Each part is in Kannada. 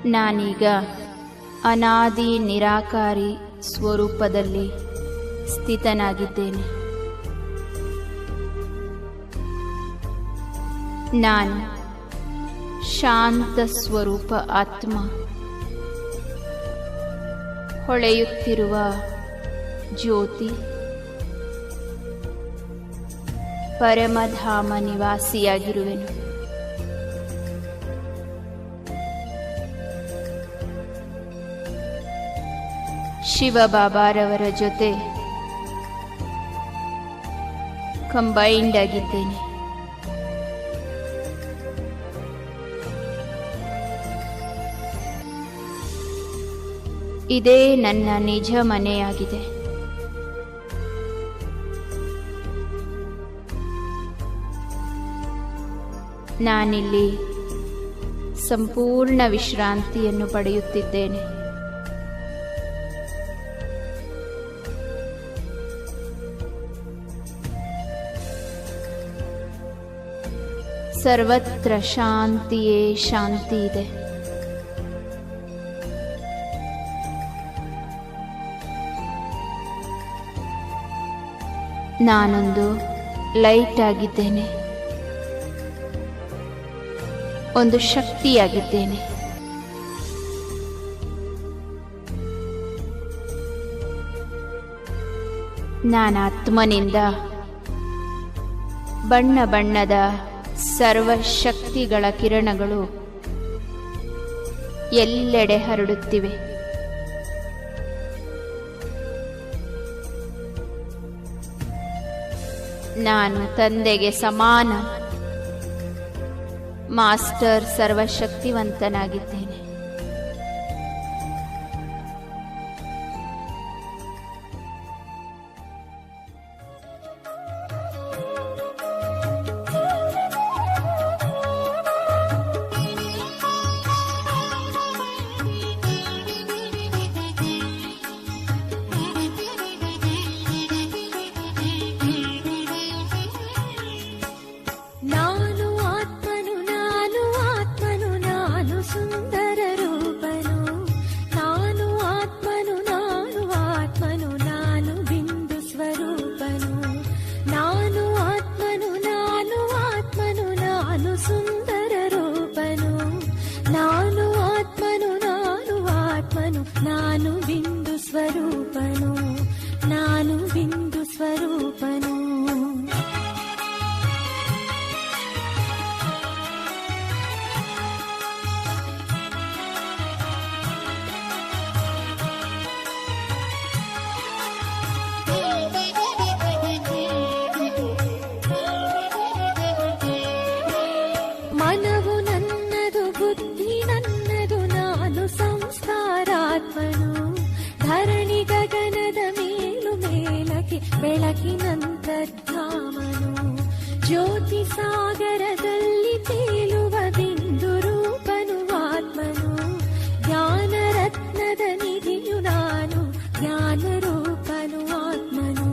ನಾನೀಗ ಅನಾದಿ ನಿರಾಕಾರಿ ಸ್ವರೂಪದಲ್ಲಿ ಸ್ಥಿತನಾಗಿದ್ದೇನೆ. ನಾನು ಶಾಂತ ಸ್ವರೂಪ ಆತ್ಮ, ಹೊಳೆಯುತ್ತಿರುವ ಜ್ಯೋತಿ, ಪರಮಧಾಮ ನಿವಾಸಿಯಾಗಿರುವೆನು. ಶಿವಬಾಬಾರವರ ಜೊತೆ ಕಂಬೈಂಡ್ ಆಗಿದ್ದೇನೆ. ಇದೇ ನನ್ನ ನಿಜ ಮನೆಯಾಗಿದೆ. ನಾನಿಲ್ಲಿ ಸಂಪೂರ್ಣ ವಿಶ್ರಾಂತಿಯನ್ನು ಪಡೆಯುತ್ತಿದ್ದೇನೆ. ಸರ್ವತ್ರ ಶಾಂತಿಯೇ ಶಾಂತಿ ಇದೆ. ನಾನೊಂದು ಲೈಟ್ ಆಗಿದ್ದೇನೆ, ಒಂದು ಶಕ್ತಿಯಾಗಿದ್ದೇನೆ. ನಾನು ಆತ್ಮನಿಂದ ಬಣ್ಣ ಬಣ್ಣದ ಸರ್ವಶಕ್ತಿಗಳ ಕಿರಣಗಳು ಎಲ್ಲೆಡೆ ಹರಡುತ್ತಿವೆ. ನಾನು ತಂದೆಗೆ ಸಮಾನ ಮಾಸ್ಟರ್ ಸರ್ವಶಕ್ತಿವಂತನಾಗಿದ್ದೇನೆ. ಬೆಳಕಿನಂತರ್ಧಾಮನು ಜ್ಯೋತಿ ಸಾಗರದಲ್ಲಿ ತೇಲುವ ಬಿಂದು ರೂಪನು ಆತ್ಮನು. ಜ್ಞಾನ ರತ್ನದ ನಿಧಿಯು ನಾನು, ಜ್ಞಾನ ರೂಪನು ಆತ್ಮನು.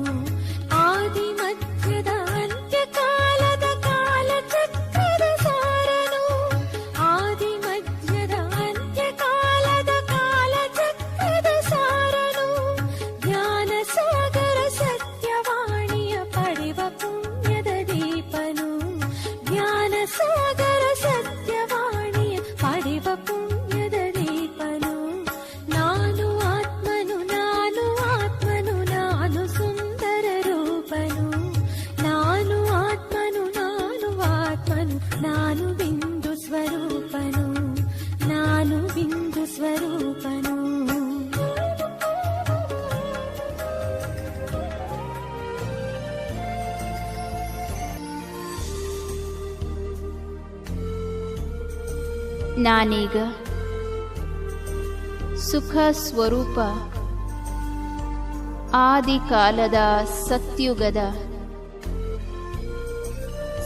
ಆದಿ ಮಧ್ಯದ ಅಂತ್ಯಕಾಲದ ಕಾಲಚಕ್ರದ ಸಾರನು. ಆದಿ ಮಧ್ಯದ ಅಂತ್ಯಕಾಲದ ಕಾಲಚಕ್ರದ ಸಾರನು. ಜ್ಞಾನ ಸಾಗರ ಸತ್ಯವಾಣಿಯ ಪಡೆವ ಪುಣ್ಯದ ದೀಪನು. ಜ್ಞಾನ ಸಾಗರ ಸತ್ಯವಾಣಿಯ ಪಡೆವ ಪುಣ್ಯದ ದೀಪನು. ನಾನು ಆತ್ಮನು, ನಾನು ಆತ್ಮನು, ನಾನು ಸುಂದರ ರೂಪನು. ನಾನು ಆತ್ಮನು, ನಾನು ಆತ್ಮನು, ನಾನು ಬಿಂದು ಸ್ವರೂಪನು. ನಾನು ಬಿಂದು ಸ್ವರೂಪನು. ನಾನೀಗ ಸುಖ ಸ್ವರೂಪ ಆದಿಕಾಲದ ಸತ್ಯುಗದ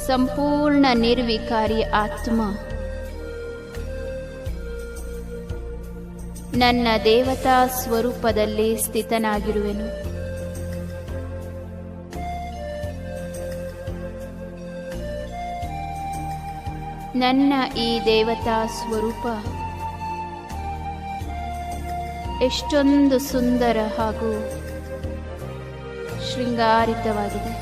ಸಂಪೂರ್ಣ ನಿರ್ವಿಕಾರಿ ಆತ್ಮ. ನನ್ನ ದೇವತಾ ಸ್ವರೂಪದಲ್ಲಿ ಸ್ಥಿತನಾಗಿರುವೆನು. ನನ್ನ ಈ ದೇವತಾ ಸ್ವರೂಪ ಎಷ್ಟೊಂದು ಸುಂದರ ಹಾಗೂ ಶೃಂಗಾರಿತವಾಗಿದೆ.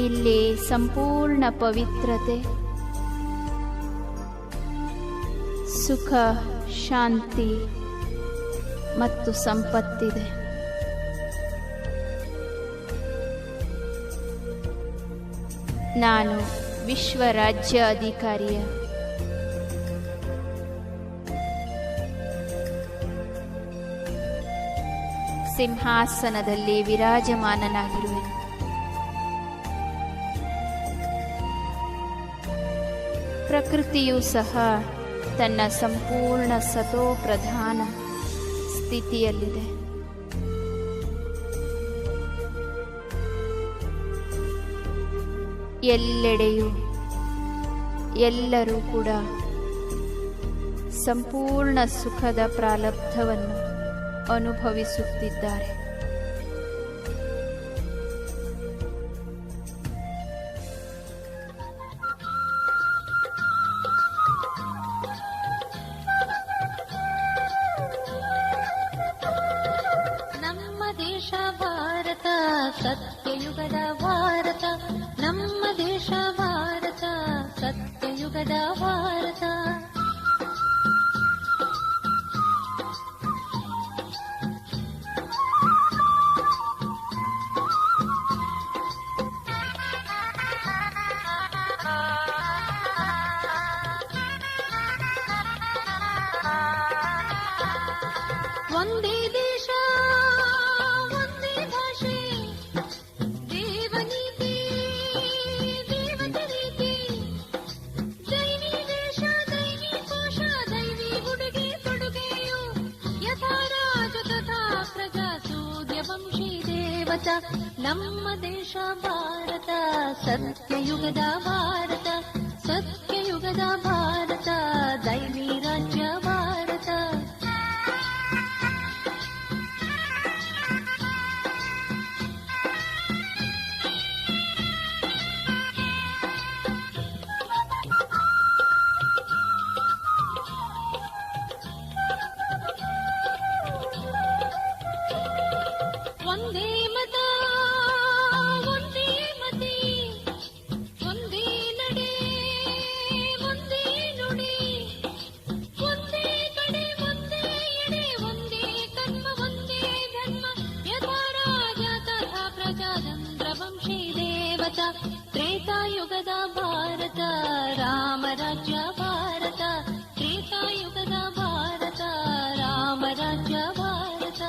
ಇಲ್ಲಿ ಸಂಪೂರ್ಣ ಪವಿತ್ರತೆ, ಸುಖ, ಶಾಂತಿ ಮತ್ತು ಸಂಪತ್ತಿದೆ. ನಾನು ವಿಶ್ವ ರಾಜ್ಯ ಅಧಿಕಾರಿಯ ಸಿಂಹಾಸನದಲ್ಲಿ ವಿರಾಜಮಾನನಾಗಿರುವೆನು. ಪ್ರಕೃತಿಯೂ ಸಹ ತನ್ನ ಸಂಪೂರ್ಣ ಸತೋ ಪ್ರಧಾನ ಸ್ಥಿತಿಯಲ್ಲಿದೆ. ಎಲ್ಲೆಡೆಯೂ ಎಲ್ಲರೂ ಕೂಡ ಸಂಪೂರ್ಣ ಸುಖದ ಪ್ರಾರಬ್ಧವನ್ನು ಅನುಭವಿಸುತ್ತಿದ್ದಾರೆ. ನಮ್ಮ ದೇಶ ಭಾರತ ಸತ್ಯಯುಗದ ಭಾರತ, ನಮ್ಮ ದೇಶ ಭಾರತ ಸತ್ಯಯುಗದ ಭಾರತ. ಒಂದೇ ದೇಶ ಒಂದೇ ಭಾಷೆ, ದೇವನೀತಿ ದೇವತ ರೀತಿ, ದೈವಿ ವೇಷ ದೈವಿ ಕೋಶ ದೈವಿ ಉಡುಗೆ ತೊಡುಗೆಯು, ಯಥಾ ರಾಜ ತಥಾ ಪ್ರಜಾ ಸೂರ್ಯ ವಂಶಿ ದೇವತ. ನಮ್ಮ ದೇಶ ಭಾರತ ಸತ್ಯಯುಗದ ಭಾರತ, ಸತ್ಯಯುಗದ ಭಾರತ, ದೈವಿ ರಾಜ್ಯ ಭಾರತ. ಒಂದೇ ಮತ ಒಂದೇ ಮತಿ, ಒಂದೇ ನಡೆ ಒಂದೇ ನುಡಿ, ಒಂದೇ ಕಡೆ ಒಂದೇ ಎಡೆ, ಒಂದೇ ಕರ್ಮ ಒಂದೇ ಧರ್ಮ, ಯಥಾ ರಾಜ ತಥಾ ಪ್ರಜಾ ಚಂದ್ರ ವಂಶಿ ದೇವತ. ತ್ರೇತಾಯುಗದ ಭಾರತ ರಾಮರಾಜ್ಯ ಭಾರತ, ತ್ರೇತಾಯುಗದ ಭಾರತ ರಾಮರಾಜ್ಯ ಭಾರತ.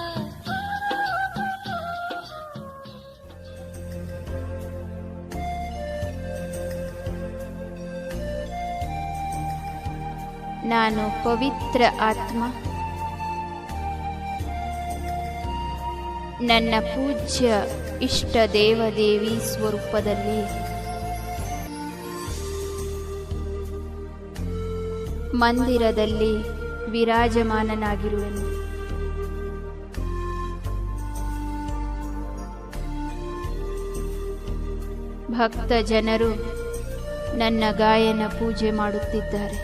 ನಾನು ಪವಿತ್ರ ಆತ್ಮ. ನನ್ನ ಪೂಜ್ಯ ಇಷ್ಟ ದೇವದೇವಿ ಸ್ವರೂಪದಲ್ಲಿ ಮಂದಿರದಲ್ಲಿ ವಿರಾಜಮಾನನಾಗಿರುವೆನು. ಭಕ್ತ ಜನರು ನನ್ನ ಗಾಯನ ಪೂಜೆ ಮಾಡುತ್ತಿದ್ದಾರೆ.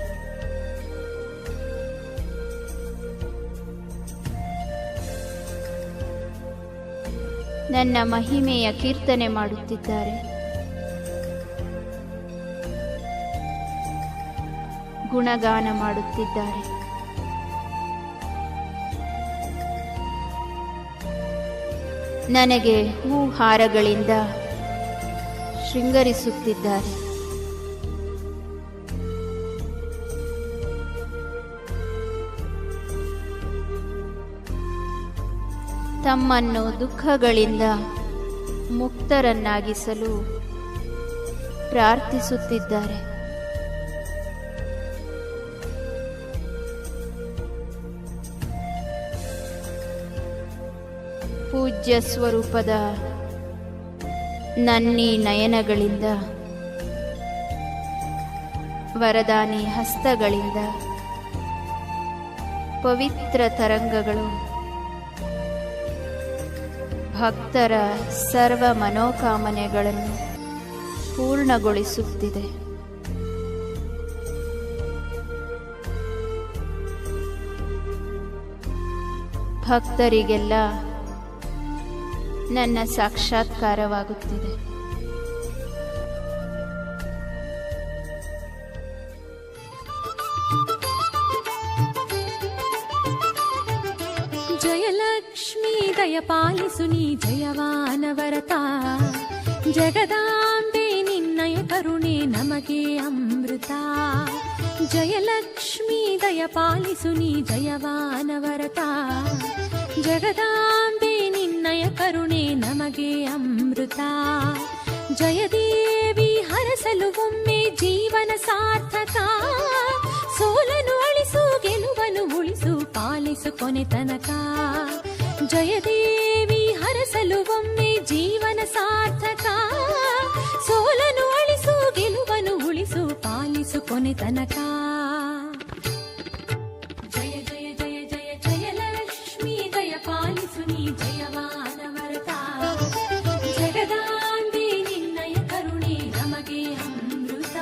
ನನ್ನ ಮಹಿಮೆಯ ಕೀರ್ತನೆ ಮಾಡುತ್ತಿದ್ದಾರೆ. ಗುಣಗಾನ ಮಾಡುತ್ತಿದ್ದಾರೆ. ನನಗೆ ಹೂಹಾರಗಳಿಂದ ಶೃಂಗರಿಸುತ್ತಿದ್ದಾರೆ. ತಮ್ಮನ್ನು ದುಃಖಗಳಿಂದ ಮುಕ್ತರನ್ನಾಗಿಸಲು ಪ್ರಾರ್ಥಿಸುತ್ತಿದ್ದಾರೆ. ಪೂಜ್ಯ ಸ್ವರೂಪದ ನನ್ನಿ ನಯನಗಳಿಂದ, ವರದಾನಿ ಹಸ್ತಗಳಿಂದ ಪವಿತ್ರ ತರಂಗಗಳು ಭಕ್ತರ ಸರ್ವ ಮನೋಕಾಮನೆಗಳನ್ನು ಪೂರ್ಣಗೊಳಿಸುತ್ತಿದೆ. ಭಕ್ತರಿಗೆಲ್ಲ ನನ್ನ ಸಾಕ್ಷಾತ್ಕಾರವಾಗುತ್ತಿದೆ. ಜಯಲಕ್ಷ್ಮೀ ದಯಪಾಲಿಸು ನೀ ಜಯವಾನವರತ, ಜಗದಾಂಬೆ ನಿನ್ನಯ ಕರುಣೆ ನಮಗೆ ಅಮೃತ. ಜಯಲಕ್ಷ್ಮೀ ದಯಪಾಲಿಸು ನೀ ಜಯವಾನವರತ, ಜಗದಾಂಬೆ ನಿನ್ನಯ ಕರುಣೆ ನಮಗೆ ಅಮೃತ. ಜಯದೇವಿ ಹರಸಲು ಒಮ್ಮೆ ಜೀವನ ಸಾರ್ಥಕ, ಸೋಲನು ಅಳಿಸು ಗೆಲುವನು ಉಳಿಸು ಪಾಲಿಸು ಕೊನೆ ತನಕ. ಜಯದೇವಿ ಹರಸಲು ಒಮ್ಮೆ ಜೀವನ ಸಾರ್ಥಕ, ಸೋಲನು ಅಳಿಸು ಗೆಲುವನು ಉಳಿಸು ಪಾಲಿಸು ಕೊನೆ ತನಕ. ಜಯ ಜಯ ಜಯ ಜಯ ಜಯಲಕ್ಷ್ಮೀ ದಯ ಪಾಲಿಸು ನೀ ಜಯವಾನವರತ, ಜಗದಾಂಬೆ ನಿನ್ನಯ ಕರುಣೆ ನಮಗೆ ಅಮೃತ.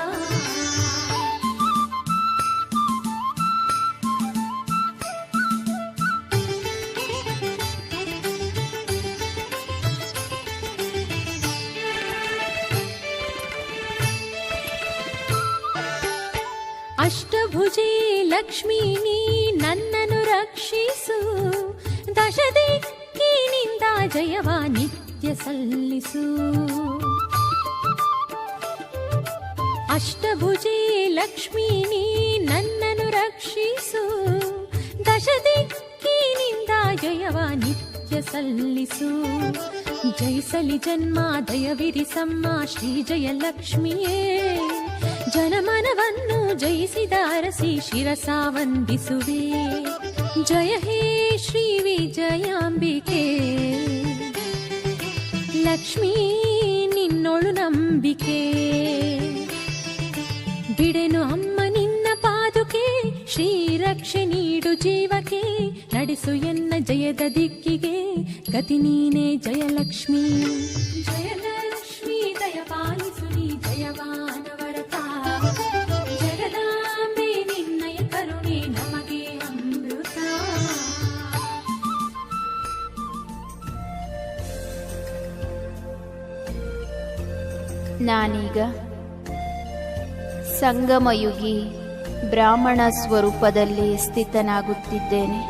ಅಷ್ಟಭುಜೆ ಲಕ್ಷ್ಮೀ ನೀ ನನ್ನನ್ನು ರಕ್ಷಿಸು, ದಶದಿಕ್ಕಿನಿಂದ ಜಯವ ನಿತ್ಯ ಸಲ್ಲಿಸು. ಅಷ್ಟಭುಜೆ ಲಕ್ಷ್ಮೀ ನೀ ನನ್ನನ್ನು ರಕ್ಷಿಸು, ದಶದಿಕ್ಕಿನಿಂದ ಜಯವ ನಿತ್ಯ ಸಲ್ಲಿಸು. ಜಯಿಸಲಿ ಜನ್ಮ ದಯವಿರಿಸಮ್ಮ ಶ್ರೀ ಜಯಲಕ್ಷ್ಮಿಯೇ, ಜನಮನವನ್ನು ಜಯಿಸಿದ ಅರಸಿ ಶಿರಸ ವಂದಿಸುವೆ. ಜಯ ಹೇ ಶ್ರೀ ವಿಜಯಾಂಬಿಕೆ, ಲಕ್ಷ್ಮೀ ನಿನ್ನೊಳು ನಂಬಿಕೆ. ಬಿಡೆನು ಅಮ್ಮ ನಿನ್ನ ಪಾದುಕೆ, ಶ್ರೀರಕ್ಷೆ ನೀಡು ಜೀವಕ್ಕೆ. ನಡೆಸು ಎನ್ನ ಜಯದ ದಿಕ್ಕಿಗೆ, ಗತಿ ನೀನೇ ಜಯಲಕ್ಷ್ಮೀ. ಜಯಲಕ್ಷ್ಮೀ ದಯ ಪಾಲಿಸು ನೀ ಜಯವಾನವರತ, ಜಗದಾಂಬೆ ನಿನ್ನಯ ಕರುಣೆ ನಮಗೆ ಅಮೃತ. ನಾನೀಗ ಸಂಗಮಯುಗಿ ಬ್ರಾಹ್ಮಣ ಸ್ವರೂಪದಲ್ಲಿ ಸ್ಥಿತನಾಗುತ್ತಿದ್ದೇನೆ.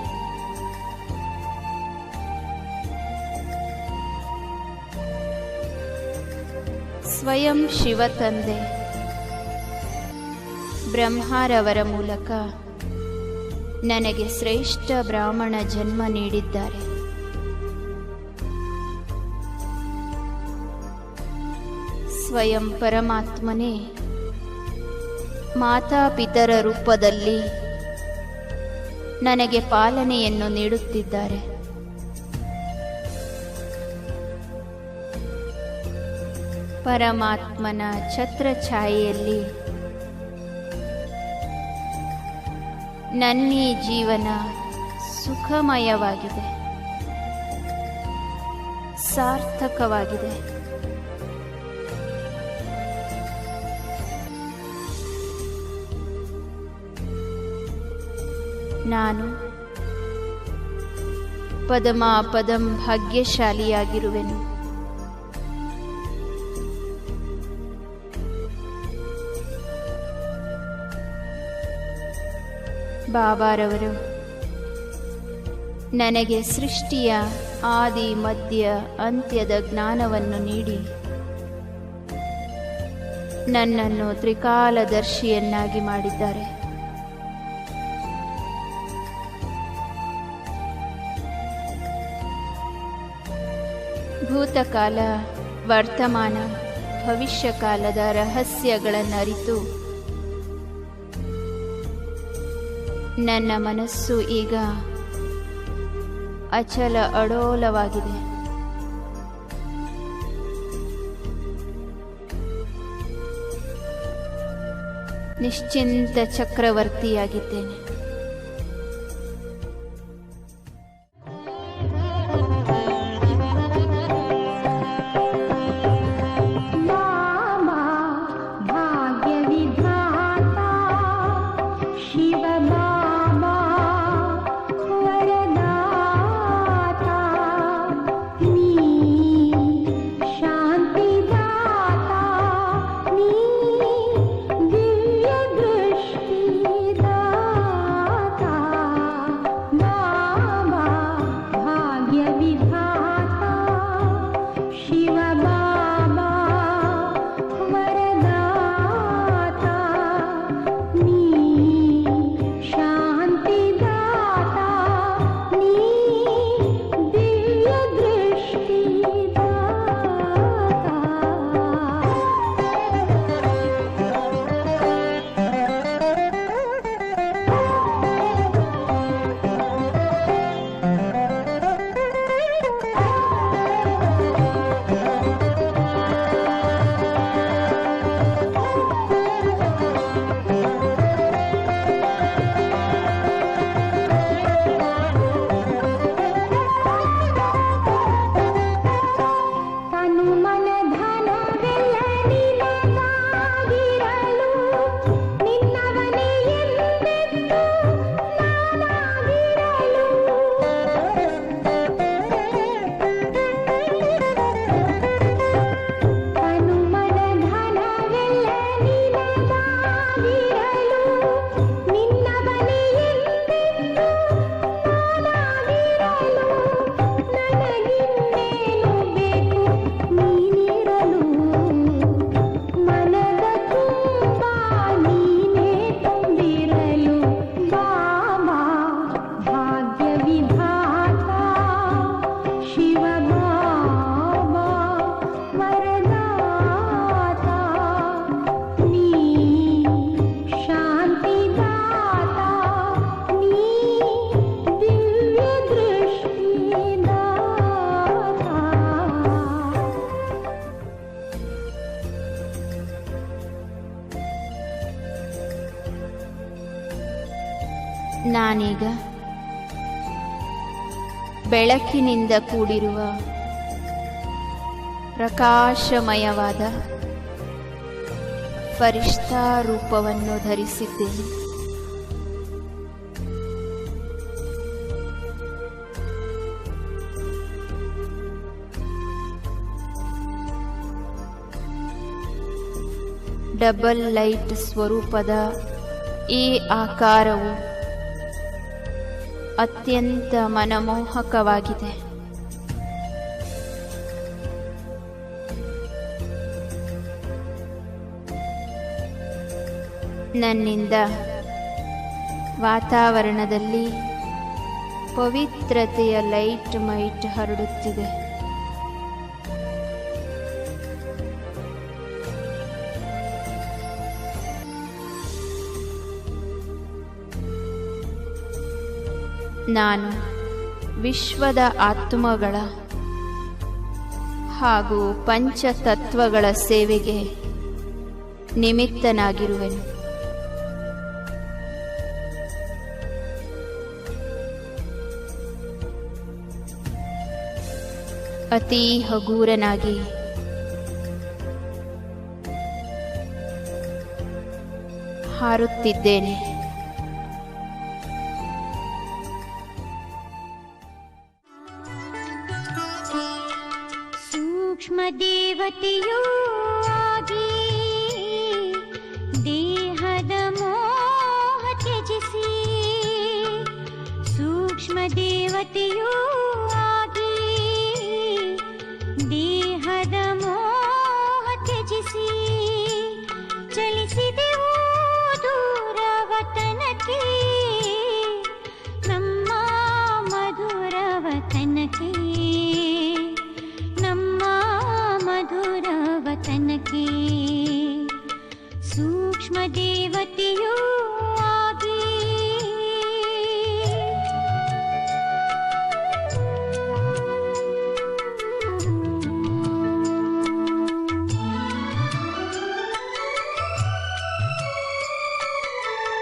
ಸ್ವಯಂ ಶಿವ ತಂದೆ ಬ್ರಹ್ಮರವರ ಮೂಲಕ ನನಗೆ ಶ್ರೇಷ್ಠ ಬ್ರಾಹ್ಮಣ ಜನ್ಮ ನೀಡಿದ್ದಾರೆ. ಸ್ವಯಂ ಪರಮಾತ್ಮನೇ ಮಾತಾಪಿತರ ರೂಪದಲ್ಲಿ ನನಗೆ ಪಾಲನೆಯನ್ನು ನೀಡುತ್ತಿದ್ದಾರೆ. ಪರಮಾತ್ಮನ ಛತ್ರಛಾಯೆಯಲ್ಲಿ ನನ್ನೀ ಜೀವನ ಸುಖಮಯವಾಗಿದೆ, ಸಾರ್ಥಕವಾಗಿದೆ. ನಾನು ಪದಮಾಪದಂ ಭಾಗ್ಯಶಾಲಿಯಾಗಿರುವೆನು. ಬಾಬಾರವರು ನನಗೆ ಸೃಷ್ಟಿಯ ಆದಿ ಮಧ್ಯ ಅಂತ್ಯದ ಜ್ಞಾನವನ್ನು ನೀಡಿ ನನ್ನನ್ನು ತ್ರಿಕಾಲದರ್ಶಿಯನ್ನಾಗಿ ಮಾಡಿದ್ದಾರೆ. ಭೂತಕಾಲ, ವರ್ತಮಾನ, ಭವಿಷ್ಯಕಾಲದ ರಹಸ್ಯಗಳನ್ನರಿತು ನನ್ನ ಮನಸ್ಸು ಈಗ ಅಚಲ ಅಡೋಲವಾಗಿದೆ. ನಿಶ್ಚಿಂತ ಚಕ್ರವರ್ತಿಯಾಗಿದ್ದೇನೆ. ಶಿವ ಬಾಬಾ ವರದಾತ ನಾನೀಗ ಬೆಳಕಿನಿಂದ ಕೂಡಿರುವ ಪ್ರಕಾಶಮಯವಾದ ಫರಿಷ್ಠಾ ರೂಪವನ್ನು ಧರಿಸಿದ್ದೇನೆ. ಡಬಲ್ ಲೈಟ್ ಸ್ವರೂಪದ ಈ ಆಕಾರವು ಅತ್ಯಂತ ಮನಮೋಹಕವಾಗಿದೆ. ನನ್ನಿಂದ ವಾತಾವರಣದಲ್ಲಿ ಪವಿತ್ರತೆಯ ಲೈಟ್ ಮೈಟ್ ಹರಡುತ್ತಿದೆ. ನಾನು ವಿಶ್ವದ ಆತ್ಮಗಳ ಹಾಗೂ ಪಂಚತತ್ವಗಳ ಸೇವೆಗೆ ನಿಮಿತ್ತನಾಗಿರುವೆನು. ಅತೀ ಹಗೂರನಾಗಿ ಹಾರುತ್ತಿದ್ದೇನೆ. ಸೂಕ್ಷ್ಮ ದೇವತೆಯೂ ಆಗಿ ದೇಹದ ಮೋಹ ತ್ಯಜಿಸಿ, ಸೂಕ್ಷ್ಮ ದೇವತೆಯೂ ಆಗಿ ದೇಹದ ಮೋಹ ತ್ಯಜಿಸಿ, ಚಲಿಸಿದೆವು ದೂರವತನಕ್ಕೆ ನಮ್ಮ ಮಧುರವತನಕ್ಕೆ, ನಮ್ಮ ಮಧುರವತನಕ್ಕೆ. ಸೂಕ್ಷ್ಮ ದೇವತೆಯೂ ಆಗಿ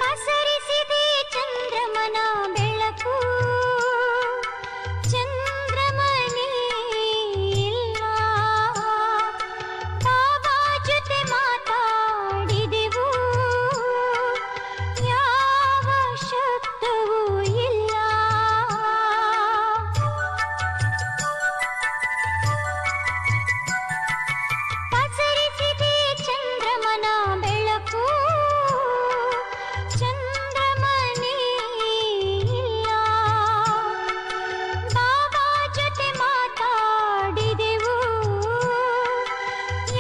ಪಸರಿಸಿದೆ ಚಂದ್ರಮನ ಬೆಳಕು, ಚಂದ್ರಮನೇ ಇಲ್ಲ. ಬಾಬಾ ಜೊತೆ ಮಾತಾಡಿದೆವು, ಯಾವ ಶಬ್ದವೂ ಇಲ್ಲ. ಪಸರಿಸಿದೆ ಚಂದ್ರಮನ ಬೆಳಕು, ಚಂದ್ರಮನೇ ಇಲ್ಲ. ಬಾಬಾ ಜೊತೆ ಮಾತಾಡಿದೆವು,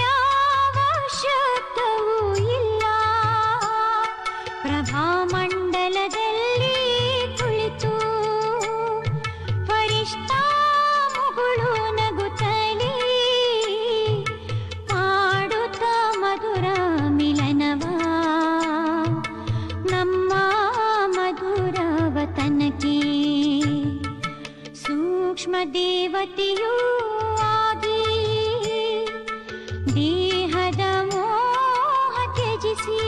ಯಾವ ಶಬ್ದವೂ ಇಲ್ಲ. ಪ್ರಭಾಮಂಡಲದಲ್ಲಿ ಕುಳಿತು ಫರಿಷ್ಠಾಮುಗಳು ನಗುತ್ತಲೇ ಮಾಡುತ್ತ ಮಧುರ ಮಿಲನವ ನಮ್ಮ ಮಧುರವತನಕ್ಕೆ. ಸೂಕ್ಷ್ಮ ದೇವತೆಯೂ ಆಗಿ ದೇಹದ ಮೋಹ ತ್ಯಜಿಸಿ,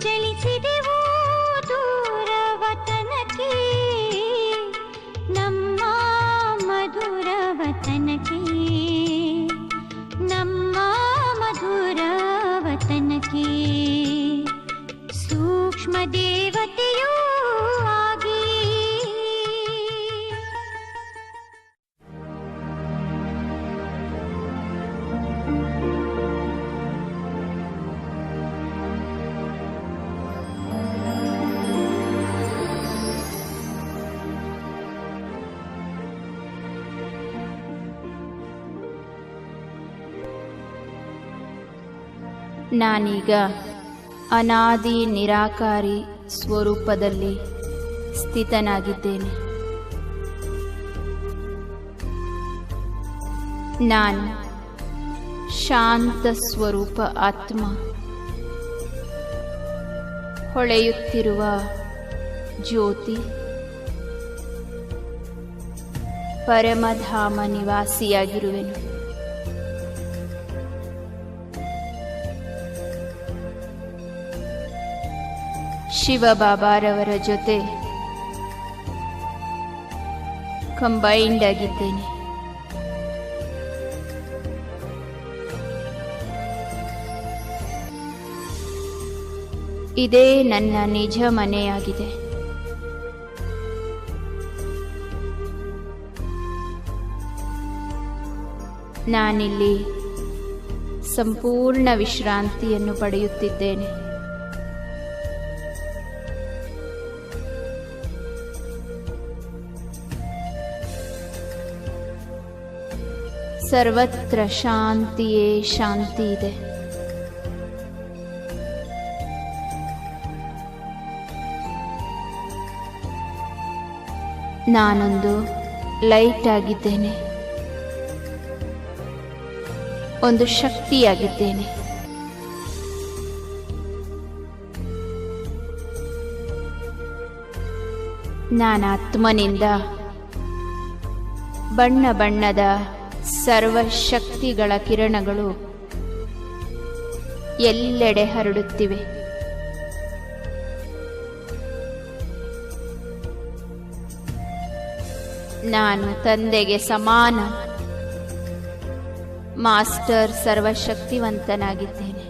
ಚಲಿಸಿದೆವು ದೂರವತನಕ್ಕೆ ನಮ್ಮ ಮಧುರವತನಕ್ಕೆ, ನಮ್ಮ ಮಧುರವತನಕ್ಕೆ. ಸೂಕ್ಷ್ಮ ದೇವತೆಯೂ ಆಗಿ ನಾನೀಗ ಅನಾದಿ ನಿರಾಕಾರಿ ಸ್ವರೂಪದಲ್ಲಿ ಸ್ಥಿತನಾಗಿದ್ದೇನೆ. ನಾನು ಶಾಂತ ಸ್ವರೂಪ ಆತ್ಮ, ಹೊಳೆಯುತ್ತಿರುವ ಜ್ಯೋತಿ, ಪರಮಧಾಮ ನಿವಾಸಿಯಾಗಿರುವೆನು. ಶಿವಬಾಬಾರವರ ಜೊತೆ ಕಂಬೈಂಡ್ ಆಗಿದ್ದೇನೆ. ಇದೇ ನನ್ನ ನಿಜ ಮನೆಯಾಗಿದೆ. ನಾನಿಲ್ಲಿ ಸಂಪೂರ್ಣ ವಿಶ್ರಾಂತಿಯನ್ನು ಪಡೆಯುತ್ತಿದ್ದೇನೆ. ಸರ್ವತ್ರ ಶಾಂತಿಯೇ ಶಾಂತಿ ಇದೆ. ನಾನೊಂದು ಲೈಟ್ ಆಗಿದ್ದೇನೆ, ಒಂದು ಶಕ್ತಿಯಾಗಿದ್ದೇನೆ. ನಾನು ಆತ್ಮನಿಂದ ಬಣ್ಣ ಬಣ್ಣದ ಸರ್ವಶಕ್ತಿಗಳ ಕಿರಣಗಳು ಎಲ್ಲೆಡೆ ಹರಡುತ್ತಿವೆ. ನಾನು ತಂದೆಗೆ ಸಮಾನ ಮಾಸ್ಟರ್ ಸರ್ವಶಕ್ತಿವಂತನಾಗಿದ್ದೇನೆ.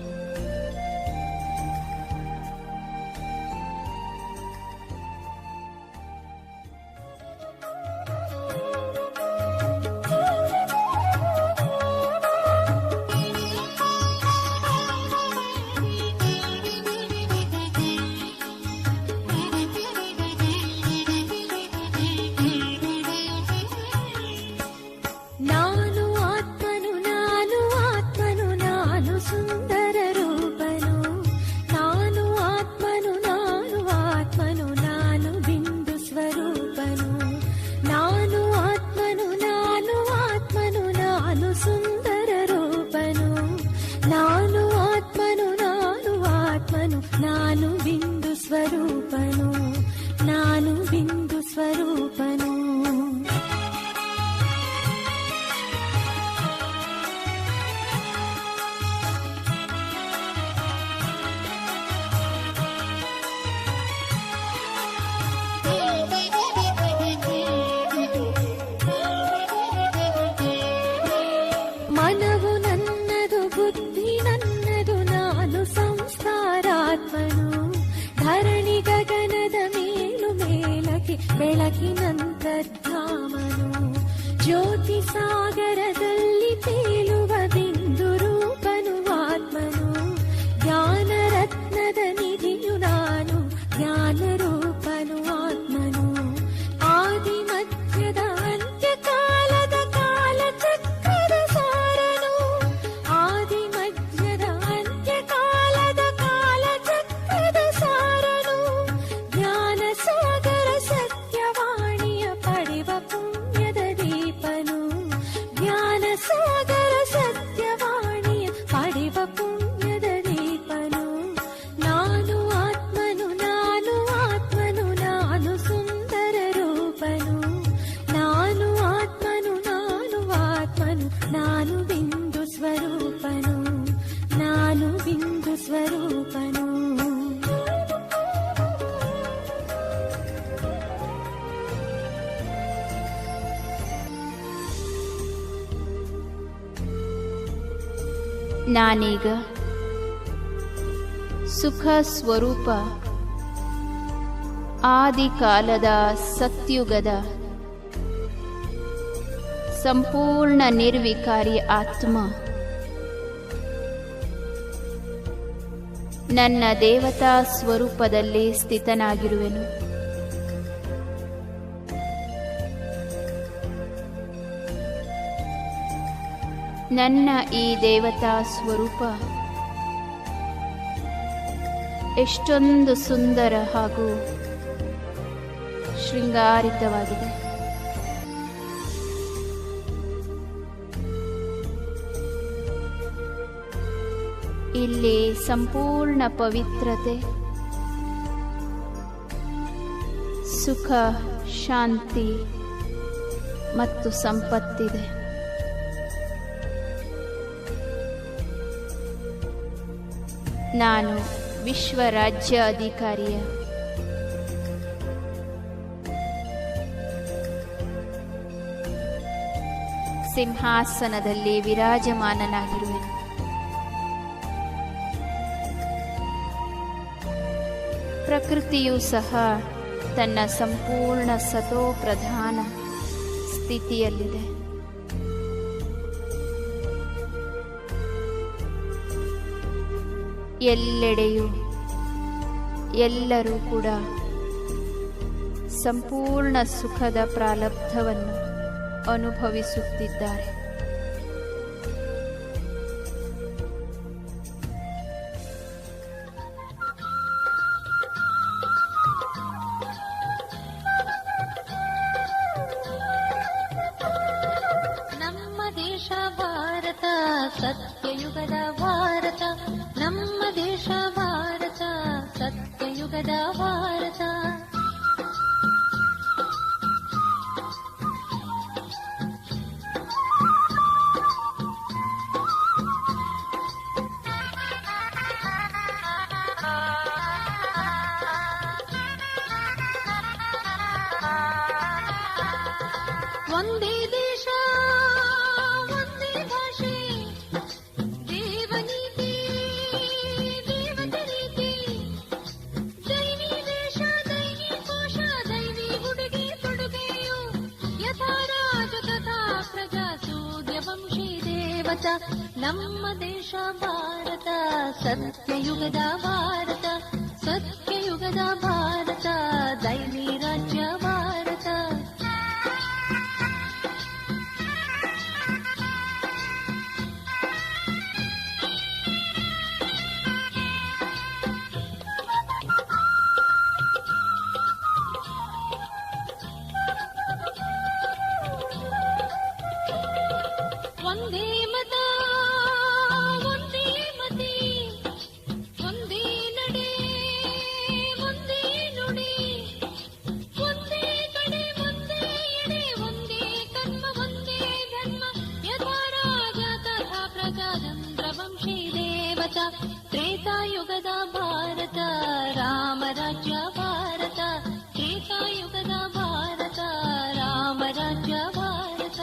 ನಾನು ಬಿಂದು ಸ್ವರೂಪನು, ನಾನು ಬಿಂದು ಸ್ವರೂಪನು. ಮನವು ನನ್ನದು, ಬುದ್ಧಿ ನನ್ನದು, ನಾನು ಸಂಸ್ಕಾರಾತ್ಮನು. ಧರಣಿ ಗಗನದ ಮೇಲು ಮೇಲಕ್ಕೆ ಬೆಳಕಿನಂತರ್ಧಾಮನು. ಜ್ಯೋತಿ ಸಾಗರದಲ್ಲಿ ತೇಲುವ ಬಿಂದು ರೂಪನು ಆತ್ಮನು. ಜ್ಞಾನ ರತ್ನದ ನಿಧಿಯು ನಾನು, ಜ್ಞಾನ ರೂಪನು ಆತ್ಮನು. ಆದಿ ಮಧ್ಯದ ಅಂತ್ಯ ಕಾಲದ ಕಾಲಚಕ್ರದ ಸಾರನು. ಆದಿ ಮಧ್ಯದ ಅಂತ್ಯ ಕಾಲದ ಕಾಲಚಕ್ರದ ಸಾರನು. ಜ್ಞಾನ ಸಾಗರ ಸತ್ಯವಾಣಿಯ ಪಡೆವ ಪುಣ್ಯದ ದೀಪನು. ಜ್ಞಾನ ಸಾಗರ ಸತ್ಯವಾಣಿಯ ಪಡೆವ ಪುಣ್ಯದ ದೀಪನು. ನಾನು ಆತ್ಮನು, ನಾನು ಆತ್ಮನು, ನಾನು ಸುಂದರ ರೂಪನು. ನಾನು ಆತ್ಮನು, ನಾನು ಆತ್ಮನು, ನಾನು ಬಿಂದು ಸ್ವರೂಪನು, ನಾನು ಬಿಂದು ಸ್ವರೂಪನು. ನಾನೀಗ ಸುಖ ಸ್ವರೂಪ ಆದಿಕಾಲದ ಸತ್ಯುಗದ ಸಂಪೂರ್ಣ ನಿರ್ವಿಕಾರಿ ಆತ್ಮ. ನನ್ನ ದೇವತಾ ಸ್ವರೂಪದಲ್ಲಿ ಸ್ಥಿತನಾಗಿರುವೆನು. ನನ್ನ ಈ ದೇವತಾ ಸ್ವರೂಪ ಎಷ್ಟೊಂದು ಸುಂದರ ಹಾಗೂ ಶೃಂಗಾರಿತವಾಗಿದೆ. ಇಲ್ಲಿ ಸಂಪೂರ್ಣ ಪವಿತ್ರತೆ, ಸುಖ, ಶಾಂತಿ ಮತ್ತು ಸಂಪತ್ತಿದೆ. ನಾನು ವಿಶ್ವ ರಾಜ್ಯ ಅಧಿಕಾರಿಯ ಸಿಂಹಾಸನದಲ್ಲಿ ವಿರಾಜಮಾನನಾಗಿರುವೆನು. ಪ್ರಕೃತಿಯೂ ಸಹ ತನ್ನ ಸಂಪೂರ್ಣ ಸತೋ ಪ್ರಧಾನ ಸ್ಥಿತಿಯಲ್ಲಿದೆ. ಎಲ್ಲೆಡೆಯೂ ಎಲ್ಲರೂ ಕೂಡ ಸಂಪೂರ್ಣ ಸುಖದ ಪ್ರಾರಬ್ಧವನ್ನು ಅನುಭವಿಸುತ್ತಿದ್ದಾರೆ. ನಮ್ಮ ದೇಶ ಭಾರತ ಸತ್ಯಯುಗದ ಭಾರತ, ನಮ್ಮ ದೇಶ ಭಾರತ ಸತ್ಯಯುಗದ ಭಾರತ. ಒಂದೇ ದೇಶ ಒಂದೇ ಭಾಷೆ, ದೇವನೀತಿ ದೇವತೆ ರೀತಿ, ದೈವಿ ವೇಷ ದೈವಿ ಕೋಶ ದೈವಿ ಉಡುಗೆ ತೊಡುಗೆಯು, ಯಥಾ ರಾಜ ತಥಾ ಪ್ರಜಾ ಸೂರ್ಯ ವಂಶಿ ದೇವತ. ನಮ್ಮ ದೇಶ ಭಾರತ ಸತ್ಯಯುಗದ ಭಾರತ, ಸತ್ಯಯುಗದ ಭಾರತ, ದೈವಿ ರಾಜ್ಯ ಭಾರತ. ಒಂದೇ ಮತ ಒಂದೇ ಮತಿ, ಒಂದೇ ನಡೆ ಒಂದೇ ನುಡಿ, ಒಂದೇ ಕಡೆ ಒಂದೇ ಎಡೆ, ಒಂದೇ ಕರ್ಮ ಒಂದೇ ಧರ್ಮ, ಯಥಾ ರಾಜ ತಥಾ ಪ್ರಜಾ ಚಂದ್ರವಂಶಿ ದೇವತ. ತ್ರೇತಾಯುಗದ ಭಾರತ ರಾಮರಾಜ್ಯ ಭಾರತ, ತ್ರೇತಾಯುಗದ ಭಾರತ ರಾಮರಾಜ್ಯ ಭಾರತ.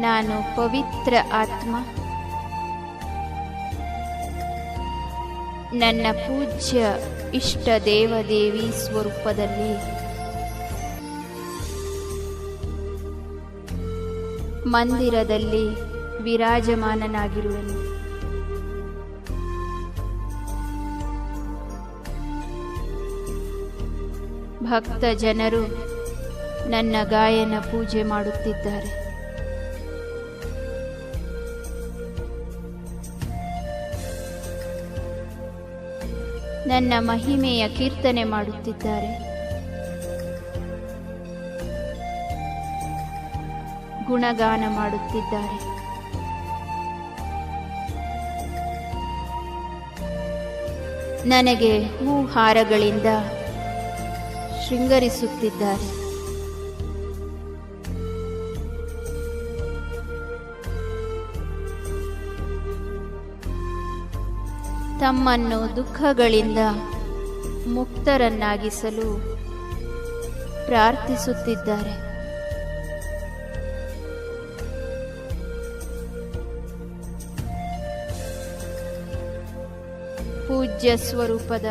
ನಾನು ಪವಿತ್ರ ಆತ್ಮ. ನನ್ನ ಪೂಜ್ಯ ಇಷ್ಟ ದೇವದೇವಿ ಸ್ವರೂಪದಲ್ಲಿ ಮಂದಿರದಲ್ಲಿ ವಿರಾಜಮಾನನಾಗಿರುವೆನು. ಭಕ್ತ ಜನರು ನನ್ನ ಗಾಯನ ಪೂಜೆ ಮಾಡುತ್ತಿದ್ದಾರೆ. ನನ್ನ ಮಹಿಮೆಯ ಕೀರ್ತನೆ ಮಾಡುತ್ತಿದ್ದಾರೆ. ಗುಣಗಾನ ಮಾಡುತ್ತಿದ್ದಾರೆ. ನನಗೆ ಹೂಹಾರಗಳಿಂದ ಶೃಂಗರಿಸುತ್ತಿದ್ದಾರೆ. ತಮ್ಮನ್ನು ದುಃಖಗಳಿಂದ ಮುಕ್ತರನ್ನಾಗಿಸಲು ಪ್ರಾರ್ಥಿಸುತ್ತಿದ್ದಾರೆ. ಪೂಜ್ಯ ಸ್ವರೂಪದ